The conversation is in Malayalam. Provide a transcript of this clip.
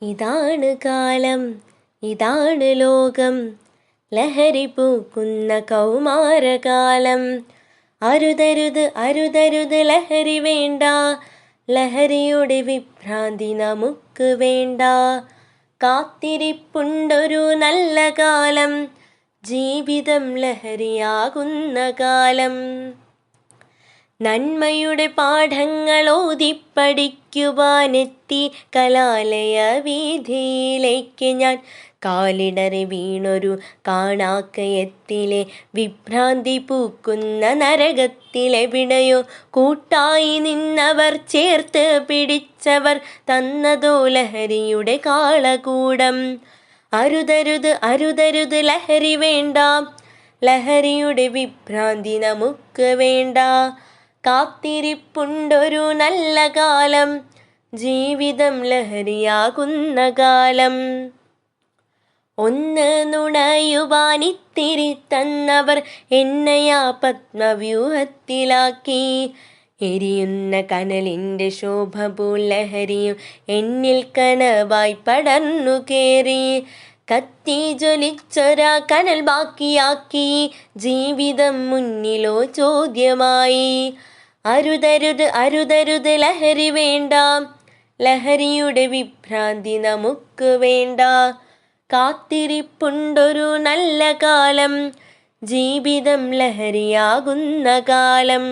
ഇതാണ് കാലം, ഇതാണ് ലോകം, ലഹരി പൂക്കുന്ന കൗമാരകാലം. അരുതരുത് അരുതരുത് ലഹരി വേണ്ട, ലഹരിയുടെ വിഭ്രാന്തി നമുക്ക് വേണ്ട. കാത്തിരിപ്പുണ്ടൊരു നല്ല കാലം, ജീവിതം ലഹരിയാകുന്ന കാലം. നന്മയുടെ പാഠങ്ങൾ ഓതിപ്പടിക്കുവാനെത്തി കലാലയ വീഥിയിലേക്ക് ഞാൻ. കാലിടറി വീണൊരു കാണാക്കയത്തിലെ വിഭ്രാന്തി പൂക്കുന്ന നരകത്തിലെവിടെയോ കൂട്ടായി നിന്നവർ, ചേർത്ത് പിടിച്ചവർ തന്നതോ ലഹരിയുടെ കാളകൂടം. അരുതരുത് അരുതരുത് ലഹരി വേണ്ട, ലഹരിയുടെ വിഭ്രാന്തി നമുക്ക് വേണ്ട. കാത്തിരിപ്പുണ്ടൊരു നല്ല കാലം, ജീവിതം ലഹരിയാകുന്ന കാലം. ഒന്ന് നുണയുവാനിത്തിരി തന്നവർ എന്നെയാ പത്മവ്യൂഹത്തിലാക്കി. എരിയുന്ന കനലിൻ്റെ ശോഭ പോൽ ലഹരിയും എന്നിൽ കനവായി പടർന്നു കേറി. കത്തി ജ്വലിച്ചൊരാ കനൽ ബാക്കിയാക്കി, ജീവിതം മുന്നിലോ ചോദ്യമായി. അരുതരുത് അരുതരുത് ലഹരി വേണ്ട, ലഹരിയുടെ വിഭ്രാന്തി നമുക്ക് വേണ്ട. കാത്തിരിപ്പുണ്ടൊരു നല്ല കാലം, ജീവിതം ലഹരിയാകുന്ന കാലം.